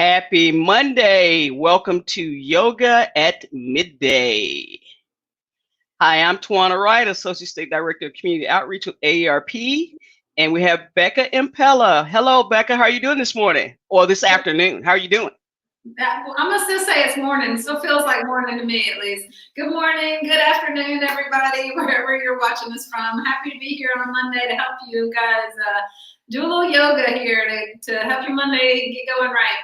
Happy Monday. Welcome to Yoga at Midday. Hi, I'm Tawana Wright, Associate State Director of Community Outreach with AARP, and we have Becca Impello. Hello, Becca. How are you doing this morning or this afternoon? How are you doing? I'm going to still say it's morning. It still feels like morning to me, at least. Good morning, good afternoon, everybody, wherever you're watching this from. Happy to be here on Monday to help you guys do a little yoga here to help your Monday get going right.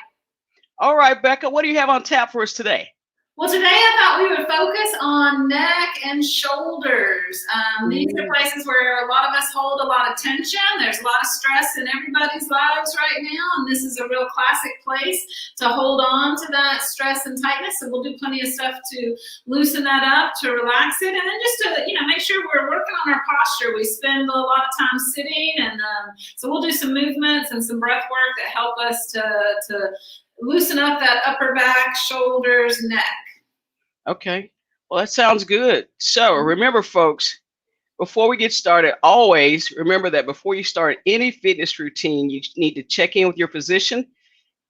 All right, Becca, what do you have on tap for us today? Well, today I thought we would focus on neck and shoulders. These are places where a lot of us hold a lot of tension. There's a lot of stress in everybody's lives right now, and this is a real classic place to hold on to that stress and tightness. So we'll do plenty of stuff to loosen that up, to relax it, and then just to make sure we're working on our posture. We spend a lot of time sitting, and so we'll do some movements and some breath work that help us to loosen up that upper back, shoulders, neck. Okay, well, that sounds good. So remember, folks, before we get started, always remember that before you start any fitness routine, you need to check in with your physician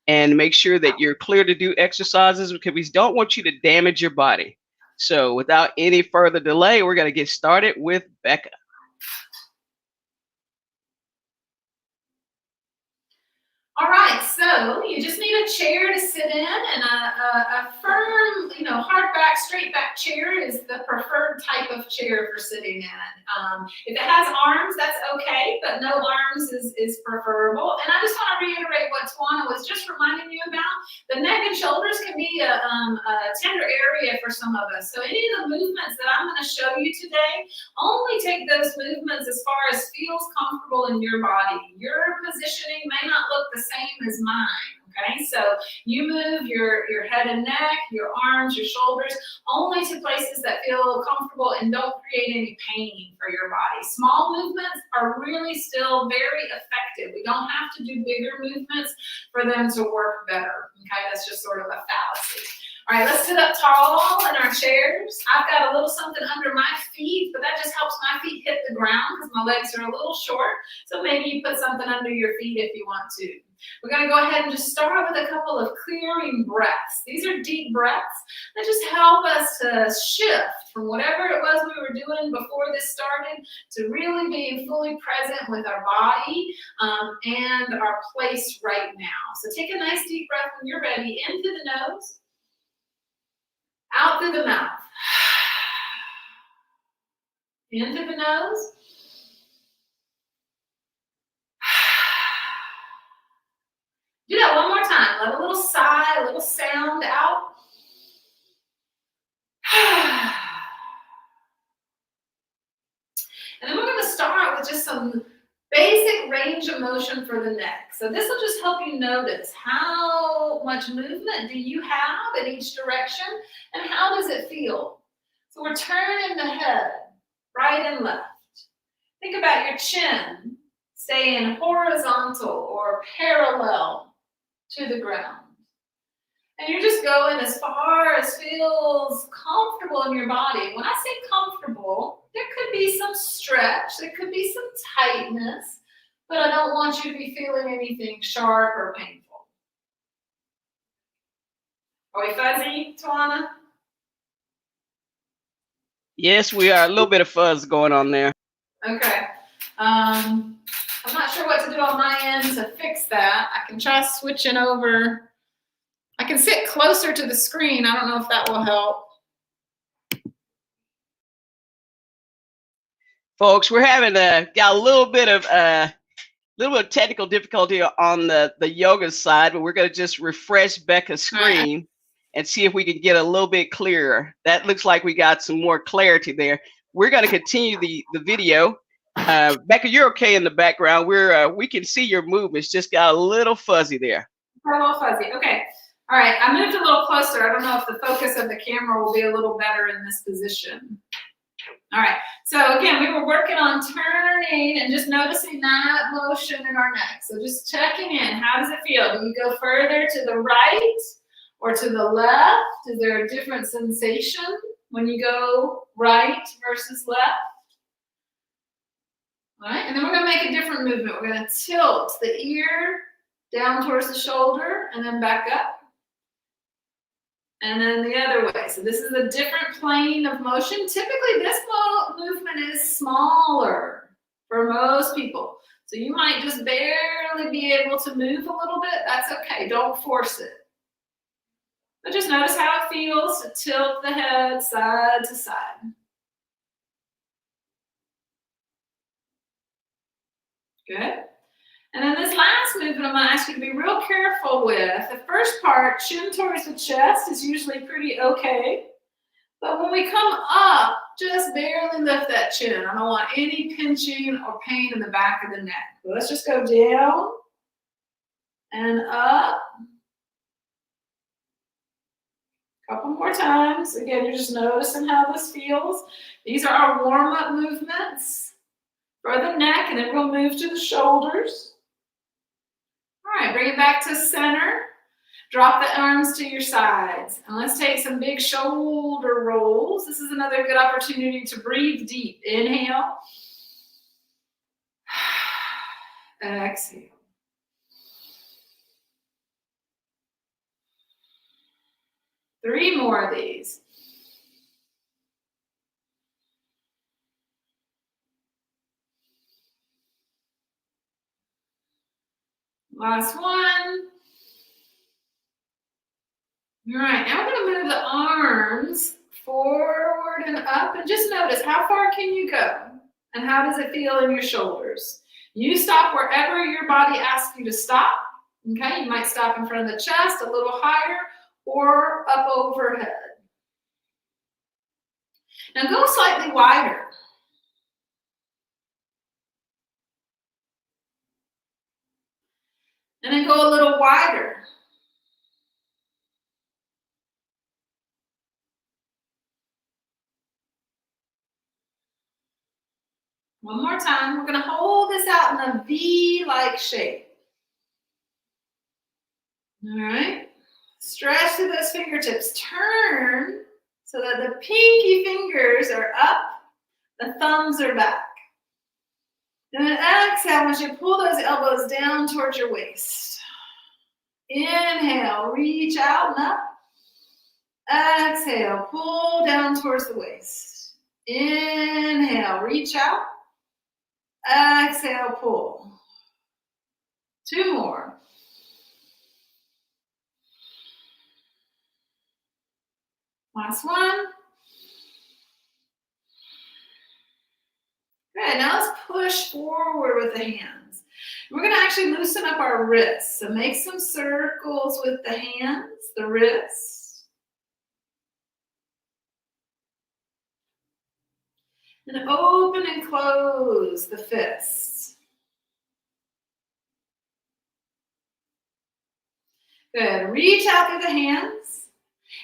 and make sure that you're clear to do exercises, because we don't want you to damage your body. So without any further delay, we're going to get started with Becca. All right, so you just need a chair to sit in, and a firm, hard back, straight back chair is the preferred type of chair for sitting in. If it has arms, that's okay, but no arms is preferable. And I just want to reiterate what Tawana was just reminding you about. The neck and shoulders can be a tender area for some of us. So any of the movements that I'm going to show you today, only take those movements as far as feels comfortable in your body. Your positioning may not look the same as mine. Okay, so you move your head and neck, your arms, your shoulders, only to places that feel comfortable and don't create any pain for your body. Small movements are really still very effective. We don't have to do bigger movements for them to work better. Okay, that's just sort of a fallacy. All right, let's sit up tall in our chairs. I've got a little something under my feet, but that just helps my feet hit the ground because my legs are a little short. So maybe you put something under your feet if you want to. We're going to go ahead and just start with a couple of clearing breaths. These are deep breaths that just help us to shift from whatever it was we were doing before this started to really being fully present with our body and our place right now. So take a nice deep breath when you're ready, in through the nose, out through the mouth. In through the nose. Do that one more time. Let a little sigh, a little sound out. And then we're going to start with just some basic range of motion for the neck. So this will just help you notice how much movement do you have in each direction and how does it feel. So we're turning the head right and left. Think about your chin staying horizontal or parallel to the ground. And you're just going as far as feels comfortable in your body. When I say comfortable, there could be some stretch, there could be some tightness, but I don't want you to be feeling anything sharp or painful. Are we fuzzy, Tawana? Yes, we are. A little bit of fuzz going on there. Okay. I'm not sure what to do on my end to fix that. I can try switching over. I can sit closer to the screen. I don't know if that will help. Folks, we're having got a little bit of technical difficulty on the yoga side, but we're going to just refresh Becca's screen and see if we can get a little bit clearer. That looks like we got some more clarity there. We're going to continue the video. Becca, you're okay in the background. We can see your movements, just got a little fuzzy there. A little fuzzy. Okay. All right. I moved a little closer. I don't know if the focus of the camera will be a little better in this position. All right. So again, we were working on turning and just noticing that motion in our neck. So just checking in. How does it feel? Do you go further to the right or to the left? Is there a different sensation when you go right versus left? All right, and then we're going to make a different movement. We're going to tilt the ear down towards the shoulder, and then back up. And then the other way. So this is a different plane of motion. Typically, this movement is smaller for most people. So you might just barely be able to move a little bit. That's okay. Don't force it. But just notice how it feels to tilt the head side to side. Good. And then this last movement, I'm going to ask you to be real careful with. The first part, chin towards the chest, is usually pretty okay. But when we come up, just barely lift that chin. I don't want any pinching or pain in the back of the neck. So let's just go down and up. Couple more times. Again, you're just noticing how this feels. These are our warm-up movements for the neck, and then we'll move to the shoulders. All right, bring it back to center. Drop the arms to your sides. And let's take some big shoulder rolls. This is another good opportunity to breathe deep. Inhale. Exhale. Three more of these. Last one. All right, now we're going to move the arms forward and up, and just notice how far can you go and how does it feel in your shoulders. You stop wherever your body asks you to stop. Okay, you might stop in front of the chest, a little higher, or up overhead. Now go slightly wider. And then go a little wider. One more time. We're going to hold this out in a V-like shape. All right. Stretch through those fingertips. Turn so that the pinky fingers are up, the thumbs are back. And then exhale, once you pull those elbows down towards your waist. Inhale, reach out and up. Exhale, pull down towards the waist. Inhale, reach out. Exhale, pull. Two more. Last one. Good, now let's push forward with the hands. We're going to actually loosen up our wrists. So make some circles with the hands, the wrists. And open and close the fists. Good, reach out through the hands.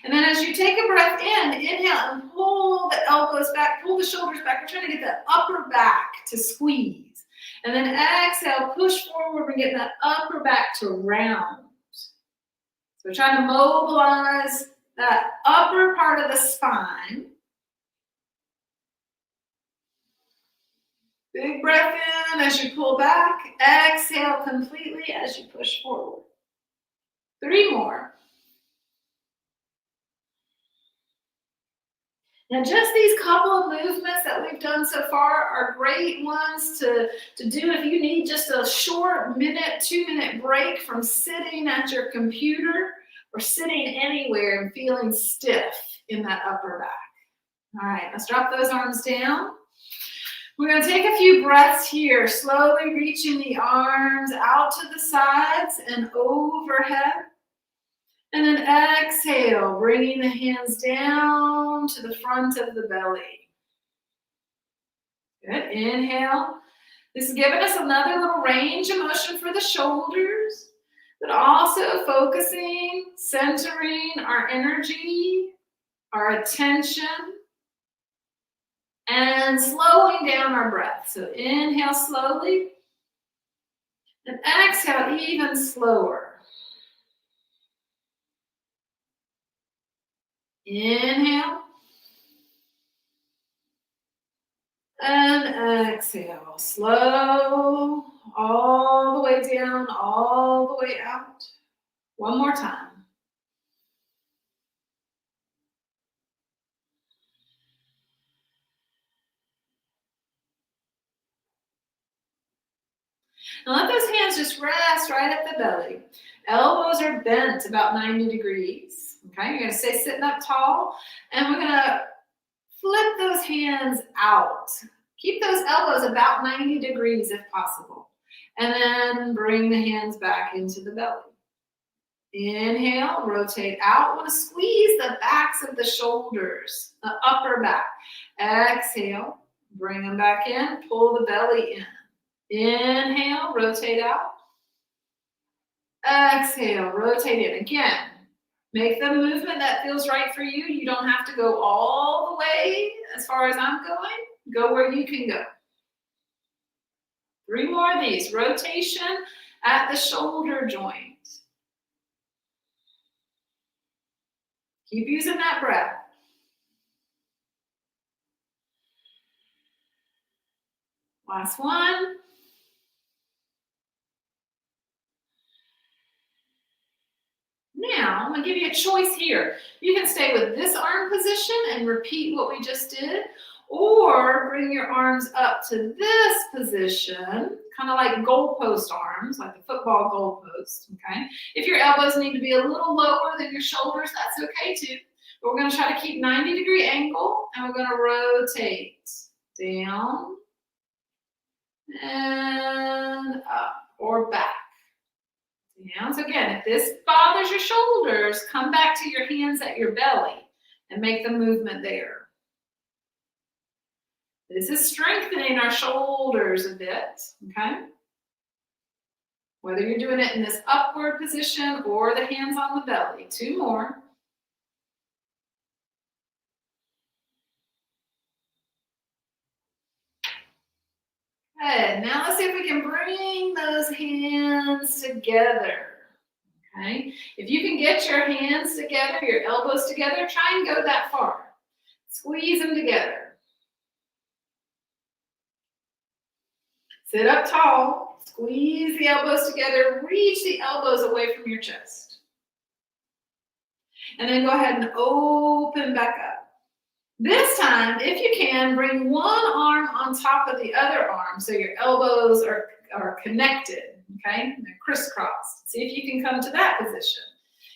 And then as you take a breath in, inhale and pull the elbows back, pull the shoulders back. We're trying to get the upper back to squeeze. And then exhale, push forward and get that upper back to round. So we're trying to mobilize that upper part of the spine. Big breath in as you pull back. Exhale completely as you push forward. Three more. Now, just these couple of movements that we've done so far are great ones to do if you need just a short minute, 2-minute break from sitting at your computer or sitting anywhere and feeling stiff in that upper back. All right, let's drop those arms down. We're going to take a few breaths here, slowly reaching the arms out to the sides and overhead. And then exhale, bringing the hands down to the front of the belly. Good, inhale. This is giving us another little range of motion for the shoulders, but also focusing, centering our energy, our attention, and slowing down our breath. So inhale slowly, and exhale even slower. Inhale. And exhale. Slow all the way down, all the way out. One more time. Now let those hands just rest right at the belly. Elbows are bent about 90 degrees. Okay, you're gonna stay sitting up tall, and we're gonna flip those hands out. Keep those elbows about 90 degrees if possible. And then bring the hands back into the belly. Inhale, rotate out. Want to squeeze the backs of the shoulders, the upper back. Exhale, bring them back in, pull the belly in. Inhale, rotate out. Exhale, rotate in. Again, make the movement that feels right for you. You don't have to go all the way as far as I'm going. Go where you can go. 3 more of these. Rotation at the shoulder joint. Keep using that breath. Last one. Now, I'm going to give you a choice here. You can stay with this arm position and repeat what we just did, or bring your arms up to this position, kind of like goalpost arms, like the football goalpost, okay? If your elbows need to be a little lower than your shoulders, that's okay too. But we're going to try to keep 90-degree angle, and we're going to rotate down and up or back. Down. So again, if this bothers your shoulders, come back to your hands at your belly and make the movement there. This is strengthening our shoulders a bit, okay? Whether you're doing it in this upward position or the hands on the belly. 2 more. Good. Now let's see if we can bring those hands together. Okay. If you can get your hands together, your elbows together, try and go that far. Squeeze them together. Sit up tall. Squeeze the elbows together. Reach the elbows away from your chest. And then go ahead and open back up. This time, if you can, bring one arm on top of the other arm so your elbows are connected, okay? They're crisscrossed. See if you can come to that position.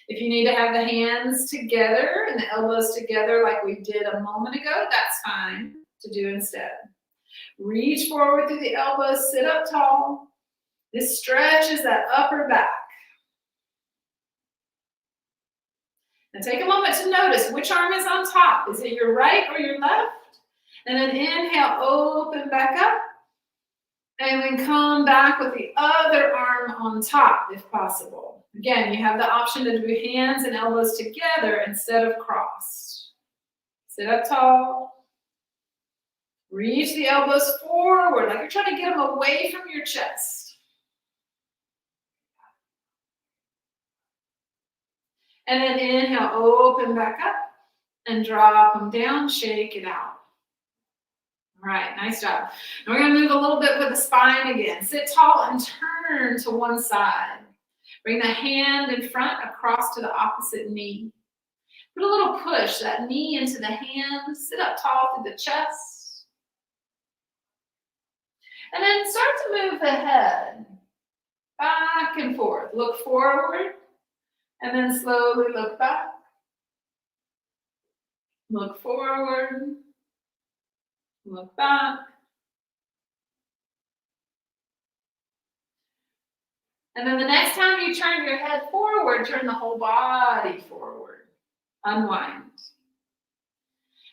If you need to have the hands together and the elbows together like we did a moment ago, that's fine to do instead. Reach forward through the elbows, sit up tall. This stretches that upper back. Now take a moment to notice which arm is on top. Is it your right or your left? And then inhale, open back up. And then come back with the other arm on top if possible. Again, you have the option to do hands and elbows together instead of crossed. Sit up tall. Reach the elbows forward like you're trying to get them away from your chest. And then inhale, open back up and drop them down, shake it out. All right, nice job. And we're going to move a little bit with the spine again. Sit tall and turn to one side. Bring the hand in front across to the opposite knee. Put a little push, that knee into the hand. Sit up tall through the chest. And then start to move the head back and forth. Look forward. And then slowly look back. Look forward. Look back. And then the next time you turn your head forward, turn the whole body forward. Unwind.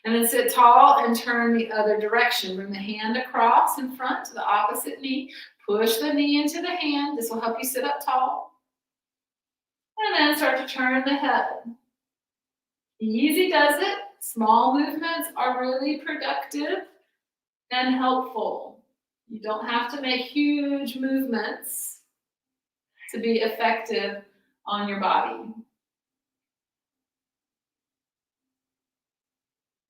And then sit tall and turn the other direction. Bring the hand across in front to the opposite knee. Push the knee into the hand. This will help you sit up tall. And then start to turn the head. Easy does it. Small movements are really productive and helpful. You don't have to make huge movements to be effective on your body.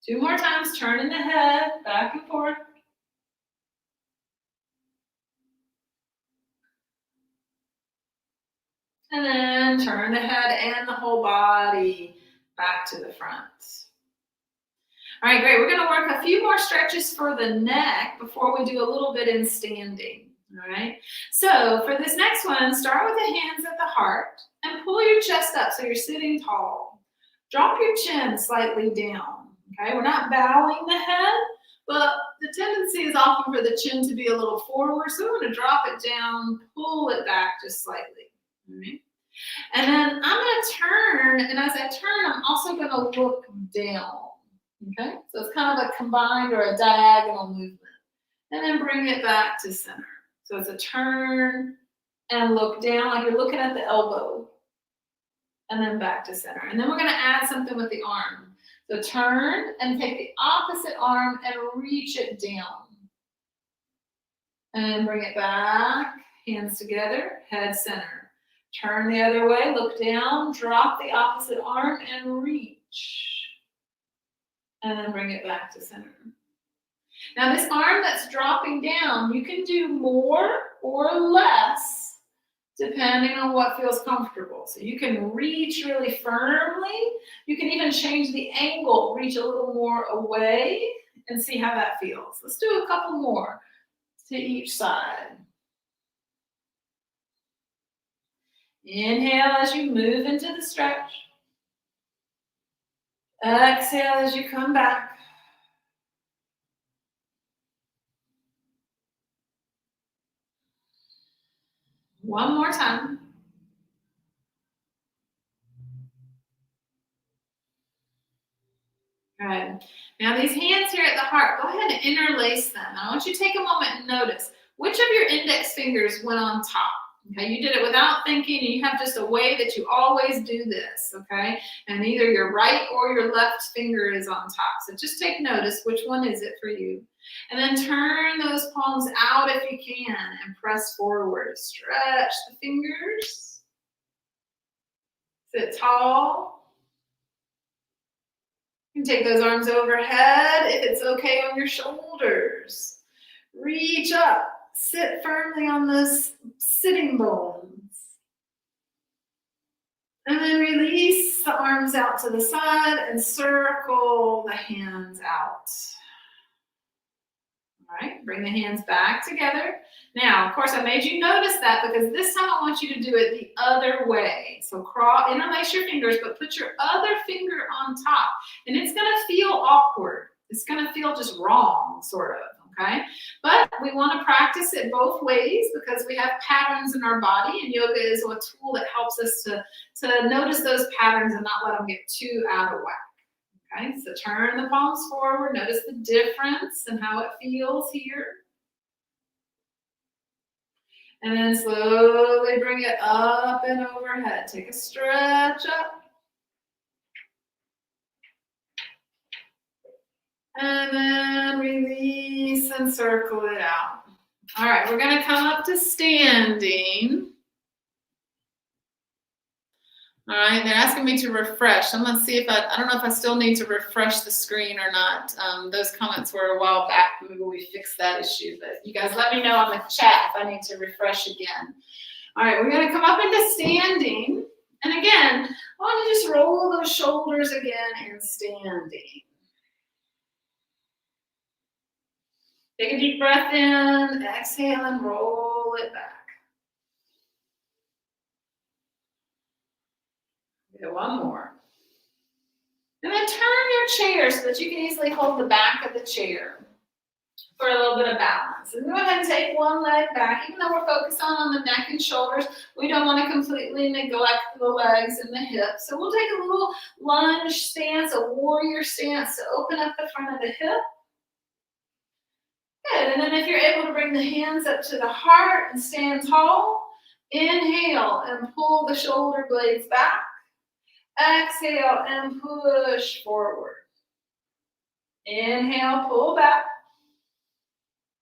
2 more times, turning the head back and forth. And then turn the head and the whole body back to the front. All right, great. We're going to work a few more stretches for the neck before we do a little bit in standing. All right. So for this next one, start with the hands at the heart and pull your chest up so you're sitting tall. Drop your chin slightly down. Okay, we're not bowing the head, but the tendency is often for the chin to be a little forward. So we're going to drop it down, pull it back just slightly. All right. And then I'm going to turn, and as I turn, I'm also going to look down. Okay, so it's kind of a combined or a diagonal movement. And then bring it back to center. So it's a turn and look down like you're looking at the elbow. And then back to center. And then we're going to add something with the arm. So turn and take the opposite arm and reach it down. And bring it back, hands together, head center. Turn the other way, look down, drop the opposite arm and reach. And then bring it back to center. Now this arm that's dropping down, you can do more or less depending on what feels comfortable. So you can reach really firmly. You can even change the angle, reach a little more away and see how that feels. Let's do a couple more to each side. Inhale as you move into the stretch. Exhale as you come back. One more time. Good. Now these hands here at the heart, go ahead and interlace them. I want you to take a moment and notice which of your index fingers went on top. Okay, you did it without thinking, and you have just a way that you always do this, okay? And either your right or your left finger is on top. So just take notice, which one is it for you? And then turn those palms out if you can and press forward. Stretch the fingers. Sit tall. You can take those arms overhead if it's okay on your shoulders. Reach up. Sit firmly on those sitting bones. And then release the arms out to the side and circle the hands out. All right, bring the hands back together. Now, of course, I made you notice that because this time I want you to do it the other way. So interlace your fingers, but put your other finger on top. And it's going to feel awkward. It's going to feel just wrong, sort of. Okay, but we want to practice it both ways because we have patterns in our body, and yoga is a tool that helps us to notice those patterns and not let them get too out of whack. Okay, so turn the palms forward, notice the difference and how it feels here. And then slowly bring it up and overhead. Take a stretch up. And then release and circle it out. All right, we're going to come up to standing. All right, they're asking me to refresh. I'm going to see if I don't know if I still need to refresh the screen or not. Those comments were a while back. Maybe we fixed that issue, but you guys let me know on the chat if I need to refresh again. All right, we're going to come up into standing. And again, I want to just roll those shoulders again in standing. Take a deep breath in, exhale, and roll it back. Okay, one more. And then turn your chair so that you can easily hold the back of the chair for a little bit of balance. And go ahead and take one leg back. Even though we're focused on the neck and shoulders, we don't want to completely neglect the legs and the hips. So we'll take a little lunge stance, a warrior stance to open up the front of the hip. Good, and then if you're able to bring the hands up to the heart and stand tall, inhale and pull the shoulder blades back. Exhale and push forward. Inhale, pull back.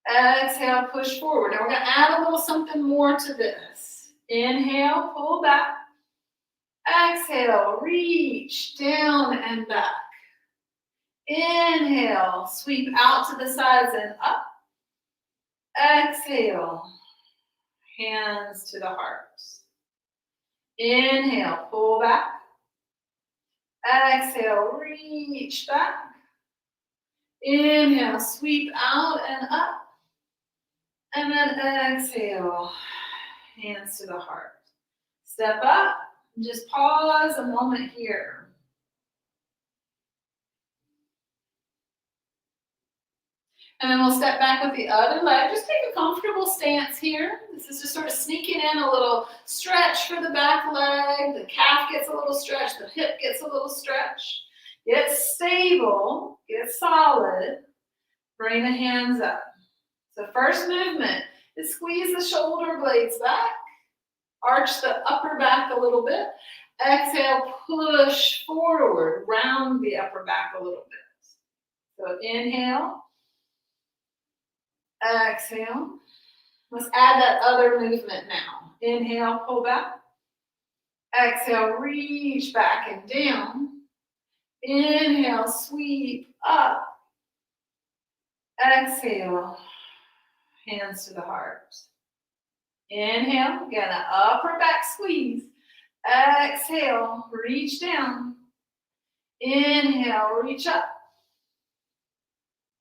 Exhale, push forward. Now we're going to add a little something more to this. Inhale, pull back. Exhale, reach down and back. Inhale, sweep out to the sides and up. Exhale, hands to the heart. Inhale, pull back. Exhale, reach back. Inhale, sweep out and up. And then exhale, hands to the heart. Step up, and just pause a moment here. And then we'll step back with the other leg. Just take a comfortable stance here. This is just sort of sneaking in a little stretch for the back leg. The calf gets a little stretch. The hip gets a little stretch. Get stable. Get solid. Bring the hands up. So first movement is squeeze the shoulder blades back. Arch the upper back a little bit. Exhale, push forward. Round the upper back a little bit. So inhale. Exhale. Let's add that other movement now. Inhale, pull back. Exhale, reach back and down. Inhale, sweep up. Exhale, hands to the heart. Inhale, again, an upper back squeeze. Exhale, reach down. Inhale, reach up.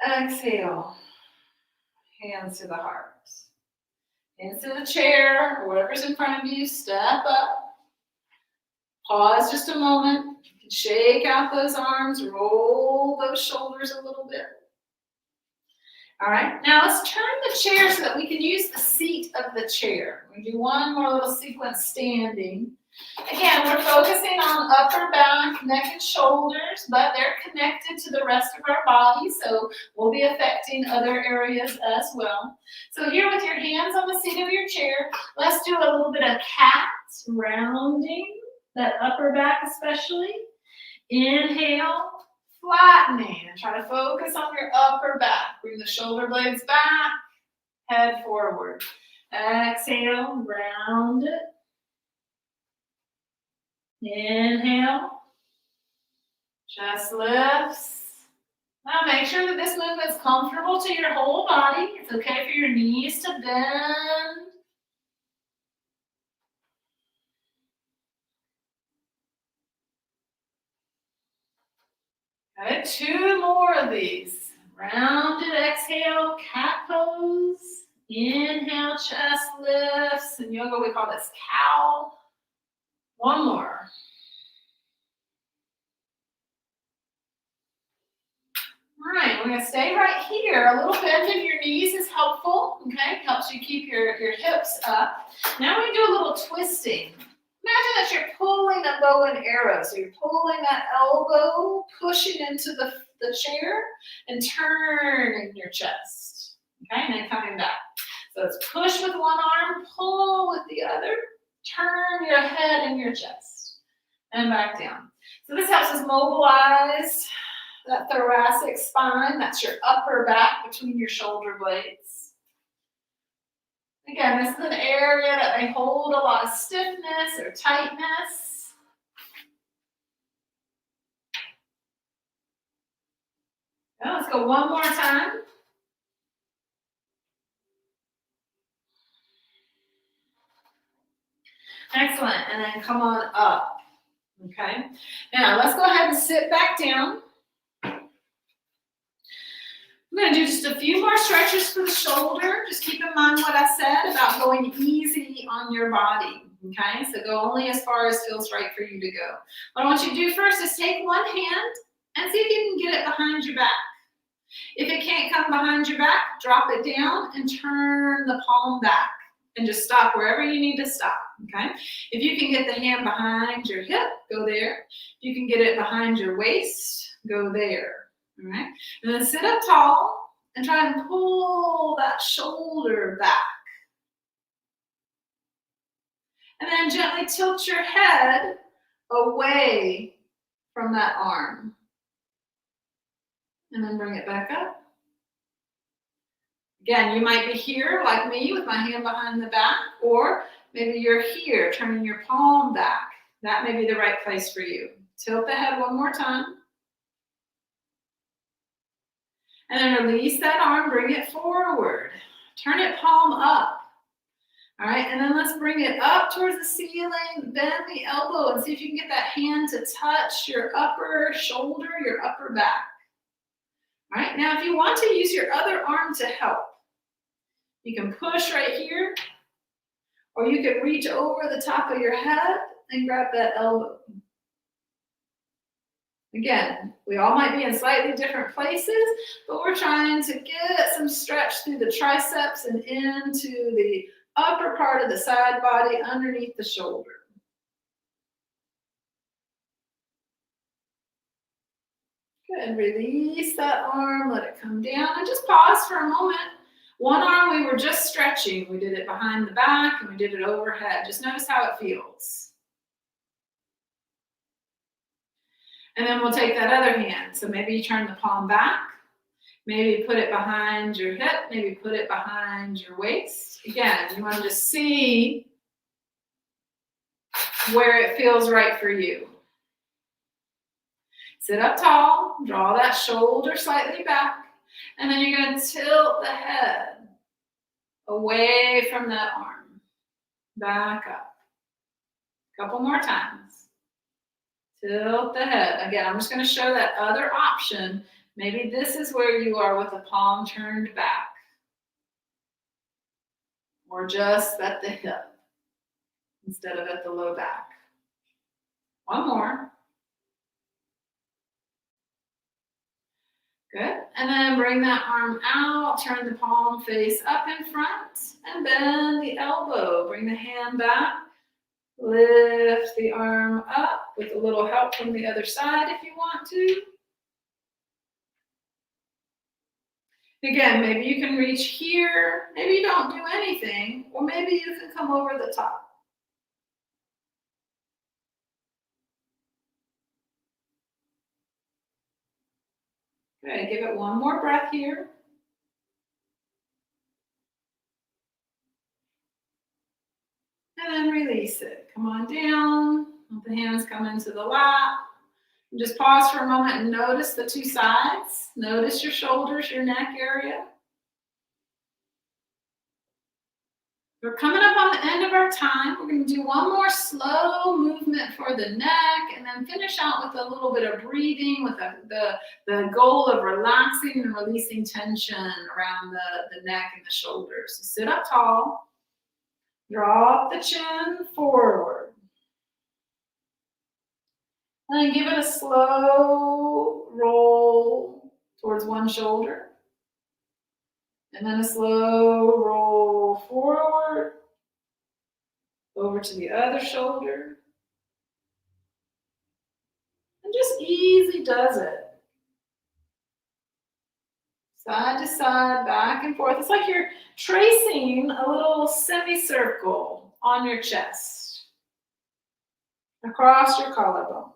Exhale. Hands to the heart. Hands to the chair, or whatever's in front of you. Step up. Pause just a moment. You can shake out those arms, roll those shoulders a little bit. All right, now let's turn the chair so that we can use the seat of the chair. We do one more little sequence standing. Again, we're focusing on upper back, neck, and shoulders, but they're connected to the rest of our body, so we'll be affecting other areas as well. So here with your hands on the seat of your chair, let's do a little bit of cat, rounding that upper back especially. Inhale, flattening, and try to focus on your upper back. Bring the shoulder blades back, head forward. Exhale, round it. Inhale, chest lifts. Now make sure that this movement is comfortable to your whole body. It's okay for your knees to bend. Okay, 2 more of these. Rounded exhale, cat pose. Inhale, chest lifts. In yoga, we call this cow. 1 more. All right, we're going to stay right here. A little bend in your knees is helpful, okay? Helps you keep your hips up. Now we do a little twisting. Imagine that you're pulling a bow and arrow. So you're pulling that elbow, pushing into the chair, and turning your chest, okay? And then coming back. So it's push with one arm, pull with the other, turn your head and your chest, and back down. So this helps us mobilize that thoracic spine. That's your upper back between your shoulder blades. Again, this is an area that may hold a lot of stiffness or tightness. Now let's go 1 more time. Excellent, and then come on up, okay? Now, let's go ahead and sit back down. I'm going to do just a few more stretches for the shoulder. Just keep in mind what I said about going easy on your body, okay? So go only as far as feels right for you to go. What I want you to do first is take one hand and see if you can get it behind your back. If it can't come behind your back, drop it down and turn the palm back. And just stop wherever you need to stop, okay? If you can get the hand behind your hip, go there. If you can get it behind your waist, go there, all right? And then sit up tall and try and pull that shoulder back. And then gently tilt your head away from that arm. And then bring it back up. Again, you might be here like me with my hand behind the back, or maybe you're here turning your palm back. That may be the right place for you. Tilt the head 1 more time. And then release that arm, bring it forward. Turn it palm up. All right, and then let's bring it up towards the ceiling, bend the elbow, and see if you can get that hand to touch your upper shoulder, your upper back. All right, now if you want to use your other arm to help, you can push right here, or you can reach over the top of your head and grab that elbow. Again, we all might be in slightly different places, but we're trying to get some stretch through the triceps and into the upper part of the side body underneath the shoulder. Good, release that arm, let it come down, and just pause for a moment. One arm we were just stretching. We did it behind the back and we did it overhead. Just notice how it feels. And then we'll take that other hand. So maybe you turn the palm back, maybe put it behind your hip, maybe put it behind your waist. Again, you want to just see where it feels right for you. Sit up tall, draw that shoulder slightly back, and then you're going to tilt the head away from that arm. Back up. A couple more times. Tilt the head. Again, I'm just going to show that other option. Maybe this is where you are with the palm turned back. Or just at the hip instead of at the low back. One more. Good. And then bring that arm out, turn the palm face up in front, and bend the elbow. Bring the hand back. Lift the arm up with a little help from the other side if you want to. Again, maybe you can reach here. Maybe you don't do anything, or maybe you can come over the top. Okay, give it one more breath here. And then release it. Come on down. Let the hands come into the lap. And just pause for a moment and notice the two sides. Notice your shoulders, your neck area. We're coming up on the end of our time. We're going to do one more slow movement for the neck and then finish out with a little bit of breathing with the goal of relaxing and releasing tension around the neck and the shoulders. So sit up tall. Drop the chin forward. And then give it a slow roll towards one shoulder. And then a slow roll forward, over to the other shoulder. And just easy does it. Side to side, back and forth. It's like you're tracing a little semicircle on your chest, across your collarbones.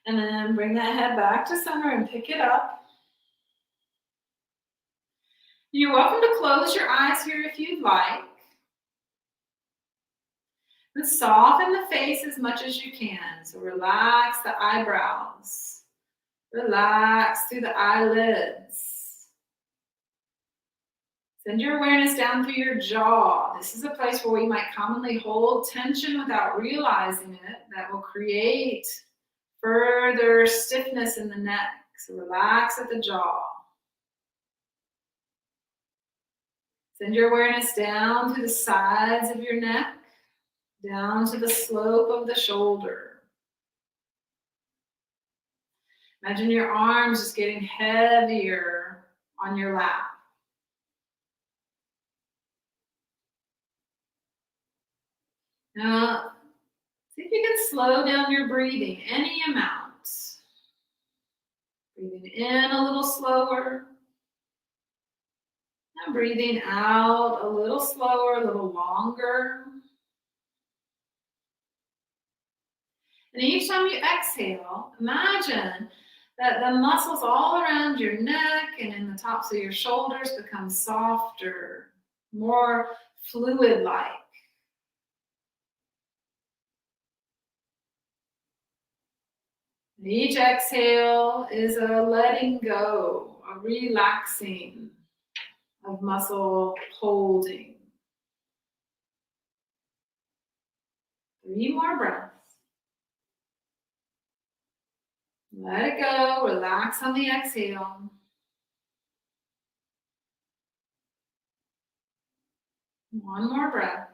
And then bring that head back to center and pick it up. You're welcome to close your eyes here if you'd like. And soften the face as much as you can. So relax the eyebrows. Relax through the eyelids. Send your awareness down through your jaw. This is a place where we might commonly hold tension without realizing it. That will create further stiffness in the neck. So relax at the jaw. Send your awareness down to the sides of your neck, down to the slope of the shoulder. Imagine your arms just getting heavier on your lap. Now, see if you can slow down your breathing any amount. Breathing in a little slower. And breathing out a little slower, a little longer. And each time you exhale, imagine that the muscles all around your neck and in the tops of your shoulders become softer, more fluid-like. Each exhale is a letting go, a relaxing of muscle holding. 3 more breaths. Let it go, relax on the exhale. One more breath.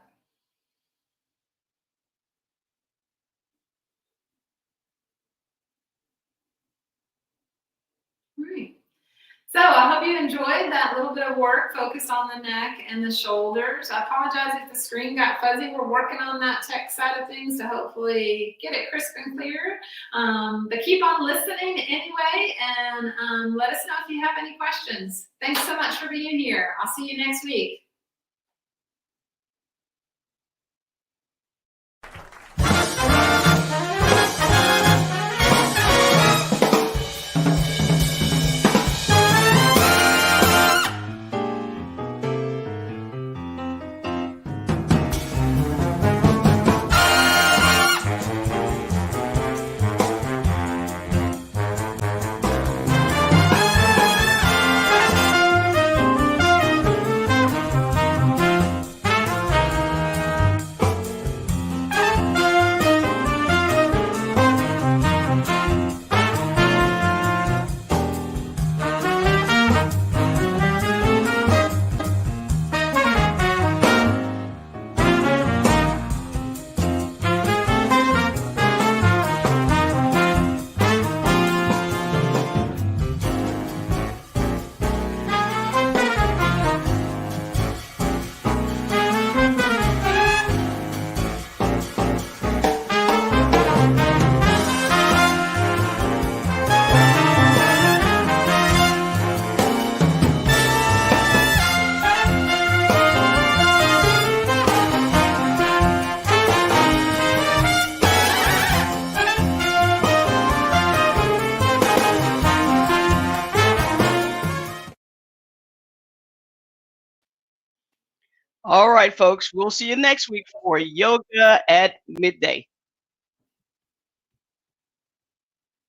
Great. So I hope you enjoyed that little bit of work focused on the neck and the shoulders. I apologize if the screen got fuzzy. We're working on that tech side of things to hopefully get it crisp and clear. But keep on listening anyway, and let us know if you have any questions. Thanks so much for being here. I'll see you next week. All right, folks. We'll see you next week for Yoga at Midday.